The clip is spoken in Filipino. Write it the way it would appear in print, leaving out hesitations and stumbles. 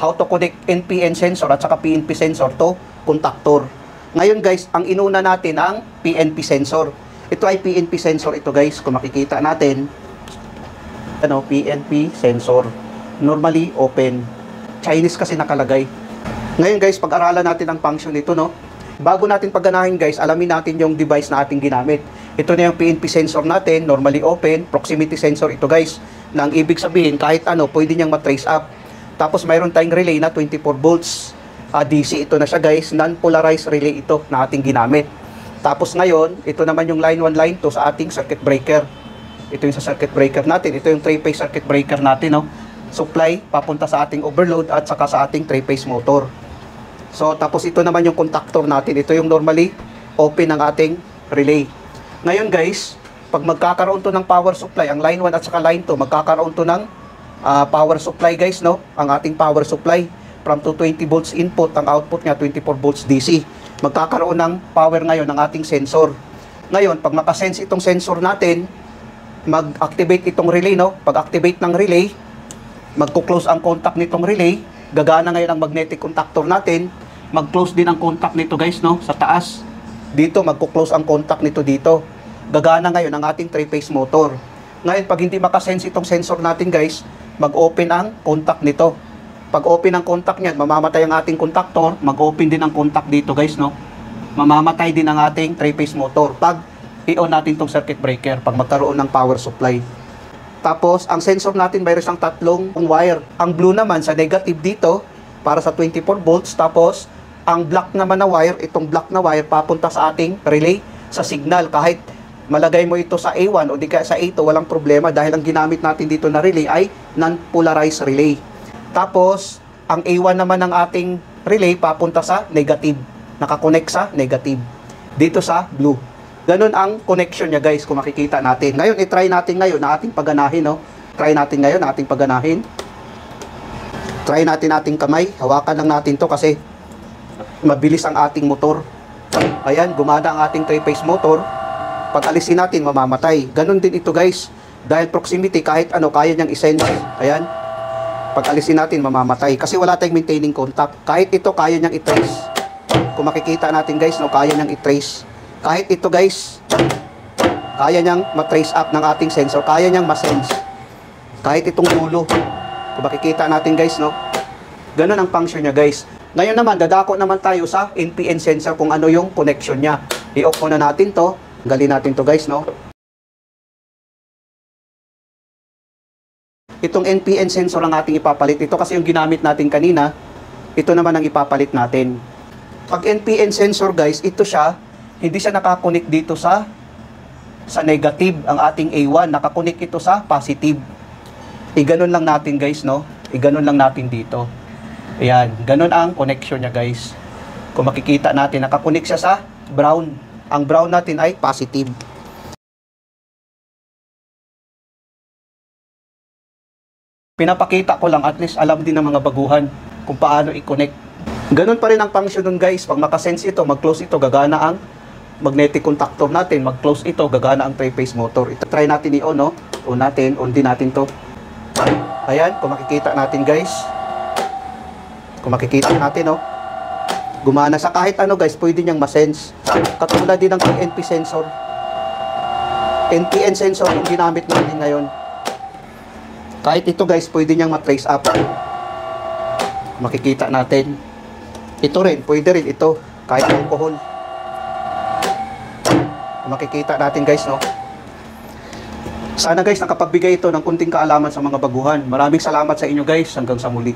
how to connect NPN sensor at saka PNP sensor to contactor. Ngayon guys, ang inuna natin ang PNP sensor. Ito ay PNP sensor ito guys, kung makikita natin. Ano, PNP sensor. Normally open. Chinese kasi nakalagay. Ngayon guys, pag-aralan natin ang function nito, no? Bago natin pagganahin guys, alamin natin yung device na ating ginamit. Ito na yung PNP sensor natin, normally open, proximity sensor ito guys. Na ang ibig sabihin, kahit ano, pwede niyang matrace up. Tapos mayroon tayong relay na 24 volts. DC ito na siya guys, non-polarized relay ito na ating ginamit. Tapos ngayon, ito naman yung line 1, line 2 sa ating circuit breaker. Ito yung sa circuit breaker natin. Ito yung 3-phase circuit breaker natin, no? Supply, papunta sa ating overload at saka sa ating 3-phase motor. So, tapos ito naman yung contactor natin. Ito yung normally open ng ating relay. Ngayon guys, pag magkakaroon to ng power supply, ang line 1 at saka line 2, magkakaroon to ng power supply guys, no? Ang ating power supply from 220 volts input, ang output niya 24 volts DC. Magkakaroon ng power ngayon ng ating sensor. Ngayon, pag makasense itong sensor natin, mag-activate itong relay, no? Pag-activate ng relay, magko-close ang contact nitong relay, gagana ngayon ang magnetic contactor natin, mag-close din ang contact nito guys, no? Sa taas. Dito, magko-close ang contact nito dito. Gagana ngayon ang ating 3-phase motor. Ngayon, pag hindi makasense itong sensor natin guys, mag-open ang contact nito. Pag open ang contact niyan, mamamatay ang ating contactor, mag-open din ang contact dito guys, no? Mamamatay din ang ating 3-phase motor pag i-on natin tong circuit breaker, pag magkaroon ng power supply. Tapos, ang sensor natin mayroon siyang tatlong wire. Ang blue naman sa negative dito, para sa 24 volts. Tapos, ang black naman na wire, itong black na wire, papunta sa ating relay, sa signal. Kahit malagay mo ito sa A1 o di kaya sa A2, walang problema dahil ang ginamit natin dito na relay ay non-polarized relay. Tapos, ang A1 naman ng ating relay papunta sa negative. Nakakonect sa negative. Dito sa blue. Ganun ang connection niya guys, kung makikita natin. Ngayon, i-try natin ngayon na ating paganahin, no? Try natin ngayon na ating paganahin. Try natin ating kamay. Hawakan lang natin to kasi mabilis ang ating motor. Ayan, gumana ang ating 3-phase motor. Pag alisin natin, mamamatay. Ganun din ito guys. Dahil proximity, kahit ano, kaya niyang isense. Ayan. Pag alisin natin, mamamatay. Kasi wala tayong maintaining contact. Kahit ito, kaya niyang i-trace. Kung makikita natin guys, no, kaya niyang i-trace. Kahit ito guys, kaya niyang ma-trace up ng ating sensor. Kaya niyang ma-sense. Kahit itong dulo. Kung makikita natin guys, no. Ganun ang function niya guys. Ngayon naman, dadako naman tayo sa NPN sensor kung ano yung connection niya. I-off muna natin to. Galin natin to guys, no. Itong NPN sensor ang ating ipapalit. Ito kasi yung ginamit natin kanina. Ito naman ang ipapalit natin. Pag NPN sensor guys, ito siya, hindi siya nakakonect dito sa negative. Ang ating A1, nakakonect ito sa positive. Iganon lang natin guys, no. Iganon lang natin dito. Ayan, ganon ang connection niya guys. Kung makikita natin, nakakonect siya sa brown. Ang brown natin ay positive. Pinapakita ko lang, at least alam din ng mga baguhan kung paano i-connect. Ganon pa rin ang function nun guys. Pag makasense ito, mag-close ito, gagana ang magnetic contactor natin. Mag-close ito, gagana ang 3-phase motor. Ito, try natin i-on, no? On natin, on din natin to. Ayan, kung makikita natin guys. Kung makikita natin, no? Gumana sa kahit ano guys, pwede niyang masense. Katulad din ng PNP sensor. NPN sensor yung ginamit natin ngayon. Kahit ito guys, pwede niyang matrace up. Makikita natin. Ito rin, pwede rin ito. Kahit alcohol. Makikita natin guys, no? Sana guys, nakapagbigay ito ng kunting kaalaman sa mga baguhan. Maraming salamat sa inyo guys. Hanggang sa muli.